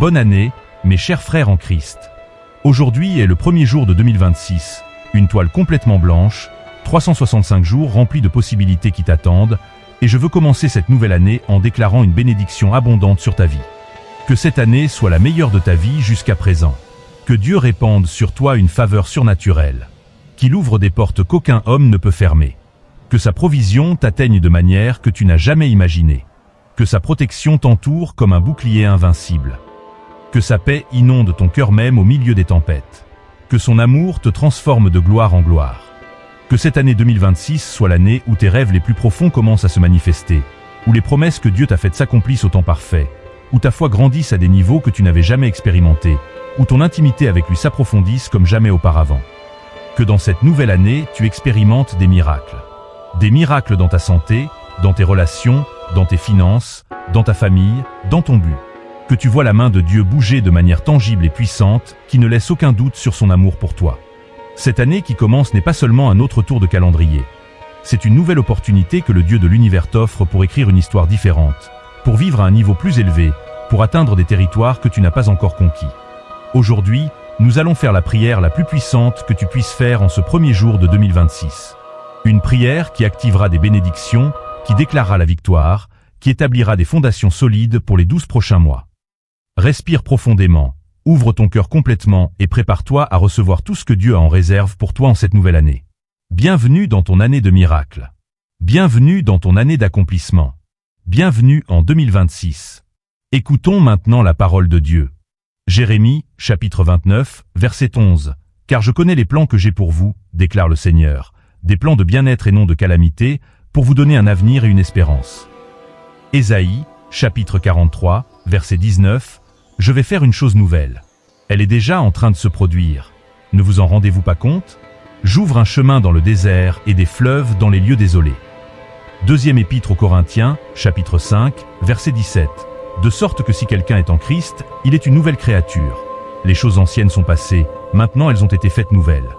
Bonne année, mes chers frères en Christ. Aujourd'hui est le premier jour de 2026, une toile complètement blanche, 365 jours remplis de possibilités qui t'attendent, et je veux commencer cette nouvelle année en déclarant une bénédiction abondante sur ta vie. Que cette année soit la meilleure de ta vie jusqu'à présent. Que Dieu répande sur toi une faveur surnaturelle, qu'il ouvre des portes qu'aucun homme ne peut fermer. Que sa provision t'atteigne de manière que tu n'as jamais imaginée. Que sa protection t'entoure comme un bouclier invincible. Que sa paix inonde ton cœur même au milieu des tempêtes. Que son amour te transforme de gloire en gloire. Que cette année 2026 soit l'année où tes rêves les plus profonds commencent à se manifester, où les promesses que Dieu t'a faites s'accomplissent au temps parfait, où ta foi grandisse à des niveaux que tu n'avais jamais expérimentés, où ton intimité avec lui s'approfondisse comme jamais auparavant. Que dans cette nouvelle année, tu expérimentes des miracles. Des miracles dans ta santé, dans tes relations, dans tes finances, dans ta famille, dans ton but. Que tu vois la main de Dieu bouger de manière tangible et puissante, qui ne laisse aucun doute sur son amour pour toi. Cette année qui commence n'est pas seulement un autre tour de calendrier. C'est une nouvelle opportunité que le Dieu de l'univers t'offre pour écrire une histoire différente, pour vivre à un niveau plus élevé, pour atteindre des territoires que tu n'as pas encore conquis. Aujourd'hui, nous allons faire la prière la plus puissante que tu puisses faire en ce premier jour de 2026. Une prière qui activera des bénédictions, qui déclarera la victoire, qui établira des fondations solides pour les 12 prochains mois. Respire profondément, ouvre ton cœur complètement et prépare-toi à recevoir tout ce que Dieu a en réserve pour toi en cette nouvelle année. Bienvenue dans ton année de miracle. Bienvenue dans ton année d'accomplissement. Bienvenue en 2026. Écoutons maintenant la parole de Dieu. Jérémie, chapitre 29, verset 11. « Car je connais les plans que j'ai pour vous, déclare le Seigneur, des plans de bien-être et non de calamité, pour vous donner un avenir et une espérance. » Ésaïe, chapitre 43, verset 19. « Je vais faire une chose nouvelle. Elle est déjà en train de se produire. Ne vous en rendez-vous pas compte ? J'ouvre un chemin dans le désert et des fleuves dans les lieux désolés. » Deuxième épître aux Corinthiens, chapitre 5, verset 17. « De sorte que si quelqu'un est en Christ, il est une nouvelle créature. Les choses anciennes sont passées, maintenant elles ont été faites nouvelles. »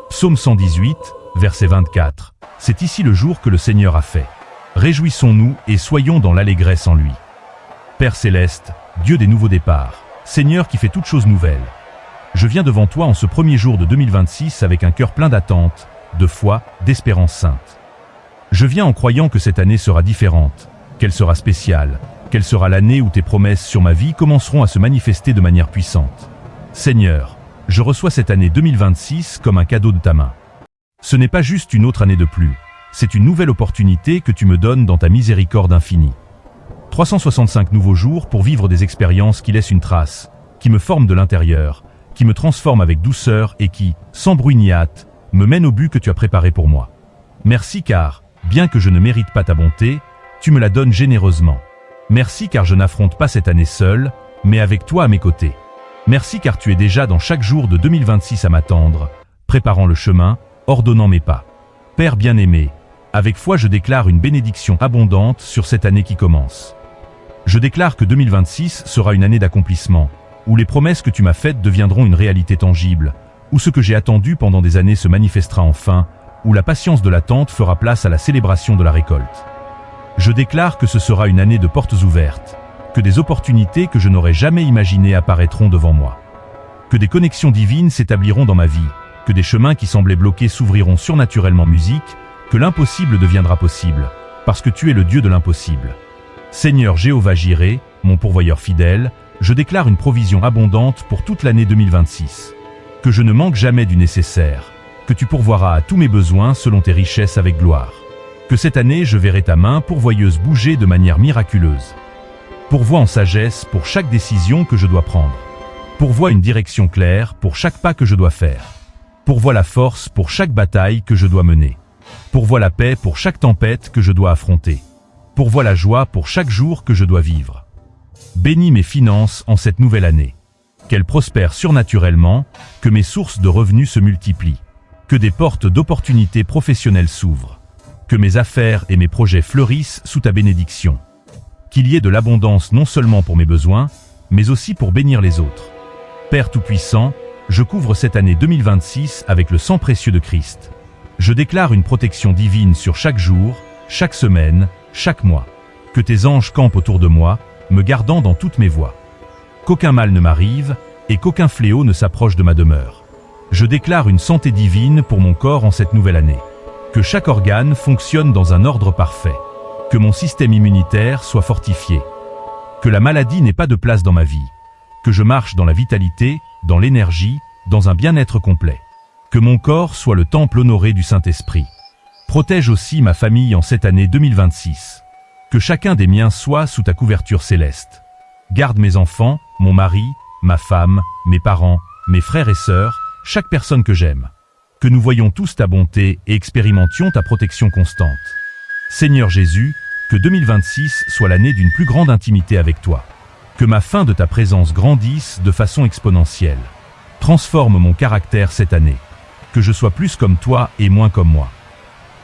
Psaume 118, verset 24. « C'est ici le jour que le Seigneur a fait. Réjouissons-nous et soyons dans l'allégresse en lui. » Père céleste, Dieu des nouveaux départs, Seigneur qui fait toutes choses nouvelles, je viens devant toi en ce premier jour de 2026 avec un cœur plein d'attente, de foi, d'espérance sainte. Je viens en croyant que cette année sera différente, qu'elle sera spéciale, qu'elle sera l'année où tes promesses sur ma vie commenceront à se manifester de manière puissante. Seigneur, je reçois cette année 2026 comme un cadeau de ta main. Ce n'est pas juste une autre année de plus, c'est une nouvelle opportunité que tu me donnes dans ta miséricorde infinie. 365 nouveaux jours pour vivre des expériences qui laissent une trace, qui me forment de l'intérieur, qui me transforment avec douceur et qui, sans bruit ni hâte, me mènent au but que tu as préparé pour moi. Merci car, bien que je ne mérite pas ta bonté, tu me la donnes généreusement. Merci car je n'affronte pas cette année seul, mais avec toi à mes côtés. Merci car tu es déjà dans chaque jour de 2026 à m'attendre, préparant le chemin, ordonnant mes pas. Père bien-aimé, avec foi je déclare une bénédiction abondante sur cette année qui commence. Je déclare que 2026 sera une année d'accomplissement, où les promesses que tu m'as faites deviendront une réalité tangible, où ce que j'ai attendu pendant des années se manifestera enfin, où la patience de l'attente fera place à la célébration de la récolte. Je déclare que ce sera une année de portes ouvertes, que des opportunités que je n'aurais jamais imaginées apparaîtront devant moi, que des connexions divines s'établiront dans ma vie, que des chemins qui semblaient bloqués s'ouvriront surnaturellement musique, que l'impossible deviendra possible, parce que tu es le Dieu de l'impossible. Seigneur Jéhovah Jireh, mon pourvoyeur fidèle, je déclare une provision abondante pour toute l'année 2026. Que je ne manque jamais du nécessaire, que tu pourvoiras à tous mes besoins selon tes richesses avec gloire. Que cette année je verrai ta main pourvoyeuse bouger de manière miraculeuse. Pourvois en sagesse pour chaque décision que je dois prendre. Pourvois une direction claire pour chaque pas que je dois faire. Pourvois la force pour chaque bataille que je dois mener. Pourvois la paix pour chaque tempête que je dois affronter. Pourvois la joie pour chaque jour que je dois vivre. Bénis mes finances en cette nouvelle année. Qu'elles prospèrent surnaturellement, que mes sources de revenus se multiplient. Que des portes d'opportunités professionnelles s'ouvrent. Que mes affaires et mes projets fleurissent sous ta bénédiction. Qu'il y ait de l'abondance non seulement pour mes besoins, mais aussi pour bénir les autres. Père Tout-Puissant, je couvre cette année 2026 avec le sang précieux de Christ. Je déclare une protection divine sur chaque jour, chaque semaine, chaque mois. Que tes anges campent autour de moi, me gardant dans toutes mes voies. qu'aucun mal ne m'arrive et qu'aucun fléau ne s'approche de ma demeure. Je déclare une santé divine pour mon corps en cette nouvelle année. Que chaque organe fonctionne dans un ordre parfait. Que mon système immunitaire soit fortifié. Que la maladie n'ait pas de place dans ma vie. Que je marche dans la vitalité, dans l'énergie, dans un bien-être complet. Que mon corps soit le temple honoré du Saint-Esprit. Protège aussi ma famille en cette année 2026. Que chacun des miens soit sous ta couverture céleste. Garde mes enfants, mon mari, ma femme, mes parents, mes frères et sœurs, chaque personne que j'aime. Que nous voyions tous ta bonté et expérimentions ta protection constante. Seigneur Jésus, que 2026 soit l'année d'une plus grande intimité avec toi. Que ma faim de ta présence grandisse de façon exponentielle. Transforme mon caractère cette année. Que je sois plus comme toi et moins comme moi.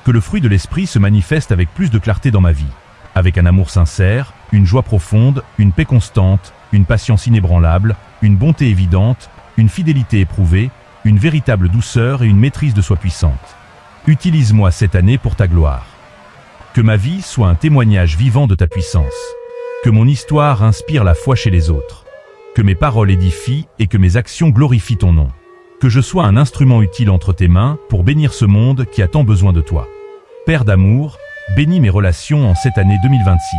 Que le fruit de l'esprit se manifeste avec plus de clarté dans ma vie. Avec un amour sincère, une joie profonde, une paix constante, une patience inébranlable, une bonté évidente, une fidélité éprouvée, une véritable douceur et une maîtrise de soi puissante. Utilise-moi cette année pour ta gloire. Que ma vie soit un témoignage vivant de ta puissance. Que mon histoire inspire la foi chez les autres. Que mes paroles édifient et que mes actions glorifient ton nom. Que je sois un instrument utile entre tes mains pour bénir ce monde qui a tant besoin de toi. Père d'amour, bénis mes relations en cette année 2026.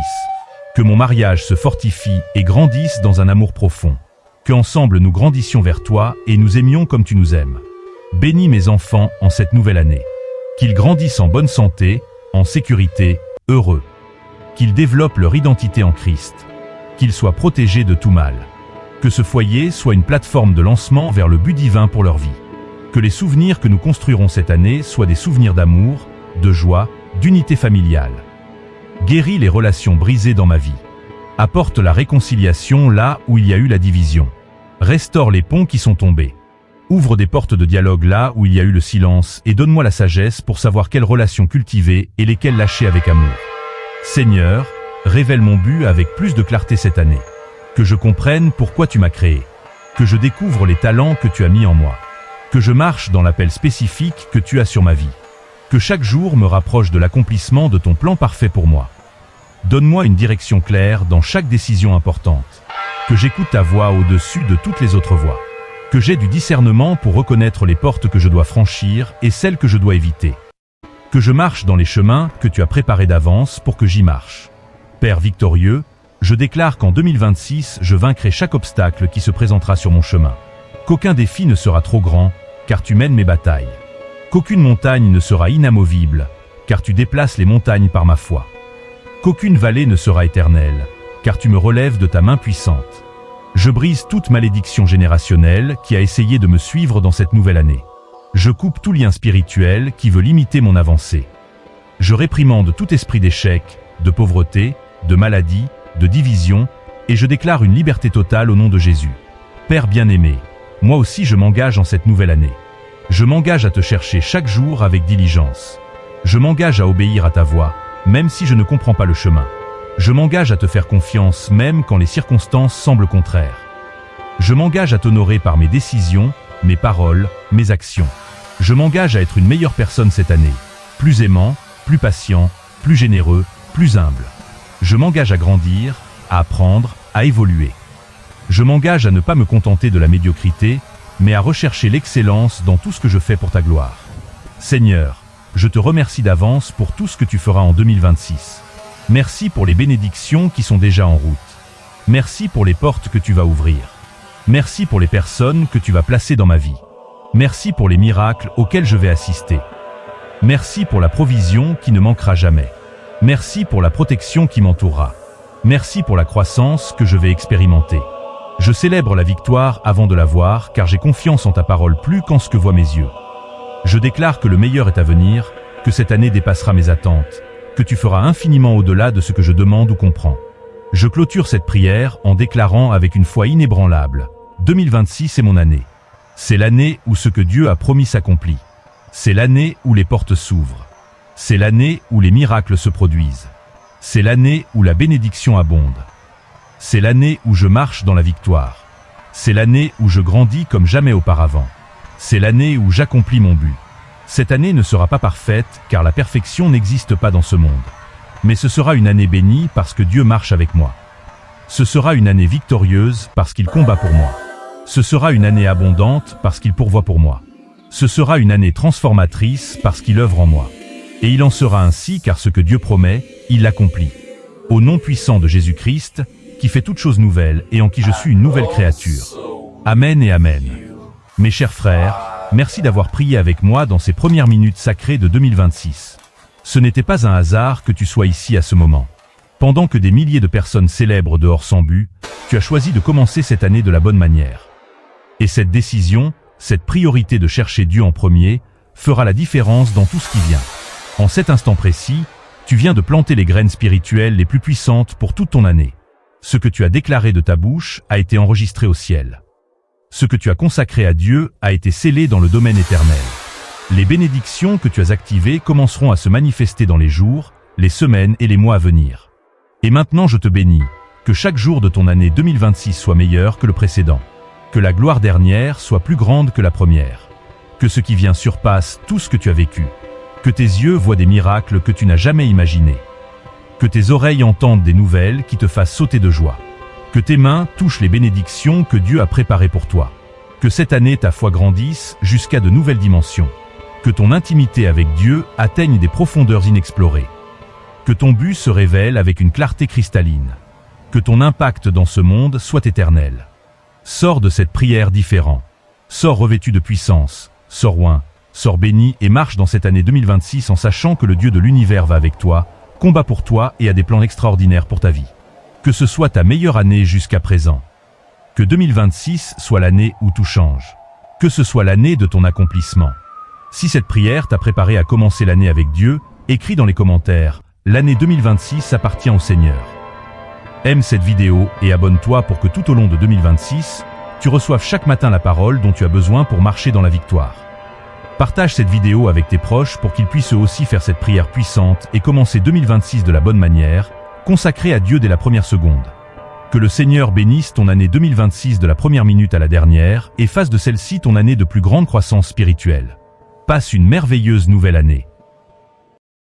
Que mon mariage se fortifie et grandisse dans un amour profond. Qu'ensemble nous grandissions vers toi et nous aimions comme tu nous aimes. Bénis mes enfants en cette nouvelle année. Qu'ils grandissent en bonne santé, en sécurité, heureux. Qu'ils développent leur identité en Christ. Qu'ils soient protégés de tout mal. Que ce foyer soit une plateforme de lancement vers le but divin pour leur vie. Que les souvenirs que nous construirons cette année soient des souvenirs d'amour, de joie, d'unité familiale. Guéris les relations brisées dans ma vie. Apporte la réconciliation là où il y a eu la division. Restaure les ponts qui sont tombés. Ouvre des portes de dialogue là où il y a eu le silence et donne-moi la sagesse pour savoir quelles relations cultiver et lesquelles lâcher avec amour. Seigneur, révèle mon but avec plus de clarté cette année. Que je comprenne pourquoi tu m'as créé. Que je découvre les talents que tu as mis en moi. Que je marche dans l'appel spécifique que tu as sur ma vie. Que chaque jour me rapproche de l'accomplissement de ton plan parfait pour moi. Donne-moi une direction claire dans chaque décision importante. Que j'écoute ta voix au-dessus de toutes les autres voix. Que j'ai du discernement pour reconnaître les portes que je dois franchir et celles que je dois éviter. Que je marche dans les chemins que tu as préparés d'avance pour que j'y marche. Père victorieux, je déclare qu'en 2026, je vaincrai chaque obstacle qui se présentera sur mon chemin. Qu'aucun défi ne sera trop grand, car tu mènes mes batailles. Qu'aucune montagne ne sera inamovible, car tu déplaces les montagnes par ma foi. Qu'aucune vallée ne sera éternelle, car tu me relèves de ta main puissante. Je brise toute malédiction générationnelle qui a essayé de me suivre dans cette nouvelle année. Je coupe tout lien spirituel qui veut limiter mon avancée. Je réprimande tout esprit d'échec, de pauvreté, de maladie, de division, et je déclare une liberté totale au nom de Jésus. Père bien-aimé, moi aussi je m'engage en cette nouvelle année. Je m'engage à te chercher chaque jour avec diligence. Je m'engage à obéir à ta voix, même si je ne comprends pas le chemin. Je m'engage à te faire confiance même quand les circonstances semblent contraires. Je m'engage à t'honorer par mes décisions, mes paroles, mes actions. Je m'engage à être une meilleure personne cette année, plus aimant, plus patient, plus généreux, plus humble. Je m'engage à grandir, à apprendre, à évoluer. Je m'engage à ne pas me contenter de la médiocrité, mais à rechercher l'excellence dans tout ce que je fais pour ta gloire. Seigneur, je te remercie d'avance pour tout ce que tu feras en 2026. Merci pour les bénédictions qui sont déjà en route. Merci pour les portes que tu vas ouvrir. Merci pour les personnes que tu vas placer dans ma vie. Merci pour les miracles auxquels je vais assister. Merci pour la provision qui ne manquera jamais. Merci pour la protection qui m'entourera. Merci pour la croissance que je vais expérimenter. Je célèbre la victoire avant de la voir car j'ai confiance en ta parole plus qu'en ce que voient mes yeux. Je déclare que le meilleur est à venir, que cette année dépassera mes attentes, que tu feras infiniment au-delà de ce que je demande ou comprends. Je clôture cette prière en déclarant avec une foi inébranlable, 2026 est mon année. C'est l'année où ce que Dieu a promis s'accomplit. C'est l'année où les portes s'ouvrent. C'est l'année où les miracles se produisent. C'est l'année où la bénédiction abonde. C'est l'année où je marche dans la victoire. C'est l'année où je grandis comme jamais auparavant. C'est l'année où j'accomplis mon but. Cette année ne sera pas parfaite car la perfection n'existe pas dans ce monde. Mais ce sera une année bénie parce que Dieu marche avec moi. Ce sera une année victorieuse parce qu'il combat pour moi. Ce sera une année abondante parce qu'il pourvoit pour moi. Ce sera une année transformatrice parce qu'il œuvre en moi. Et il en sera ainsi car ce que Dieu promet, il l'accomplit. Au nom puissant de Jésus-Christ, qui fait toutes choses nouvelles et en qui je suis une nouvelle créature. Amen et Amen. Mes chers frères, merci d'avoir prié avec moi dans ces premières minutes sacrées de 2026. Ce n'était pas un hasard que tu sois ici à ce moment. Pendant que des milliers de personnes célèbrent dehors sans but, tu as choisi de commencer cette année de la bonne manière. Et cette décision, cette priorité de chercher Dieu en premier, fera la différence dans tout ce qui vient. En cet instant précis, tu viens de planter les graines spirituelles les plus puissantes pour toute ton année. Ce que tu as déclaré de ta bouche a été enregistré au ciel. Ce que tu as consacré à Dieu a été scellé dans le domaine éternel. Les bénédictions que tu as activées commenceront à se manifester dans les jours, les semaines et les mois à venir. Et maintenant je te bénis, que chaque jour de ton année 2026 soit meilleur que le précédent. Que la gloire dernière soit plus grande que la première. Que ce qui vient surpasse tout ce que tu as vécu. Que tes yeux voient des miracles que tu n'as jamais imaginés. Que tes oreilles entendent des nouvelles qui te fassent sauter de joie. Que tes mains touchent les bénédictions que Dieu a préparées pour toi. Que cette année ta foi grandisse jusqu'à de nouvelles dimensions. Que ton intimité avec Dieu atteigne des profondeurs inexplorées. Que ton but se révèle avec une clarté cristalline. Que ton impact dans ce monde soit éternel. Sors de cette prière différent. Sors revêtu de puissance. Sors loin. Sors béni et marche dans cette année 2026 en sachant que le Dieu de l'univers va avec toi, combat pour toi et a des plans extraordinaires pour ta vie. Que ce soit ta meilleure année jusqu'à présent. Que 2026 soit l'année où tout change. Que ce soit l'année de ton accomplissement. Si cette prière t'a préparé à commencer l'année avec Dieu, écris dans les commentaires « L'année 2026 appartient au Seigneur ». Aime cette vidéo et abonne-toi pour que tout au long de 2026, tu reçoives chaque matin la parole dont tu as besoin pour marcher dans la victoire. Partage cette vidéo avec tes proches pour qu'ils puissent eux aussi faire cette prière puissante et commencer 2026 de la bonne manière, consacrée à Dieu dès la première seconde. Que le Seigneur bénisse ton année 2026 de la première minute à la dernière et fasse de celle-ci ton année de plus grande croissance spirituelle. Passe une merveilleuse nouvelle année.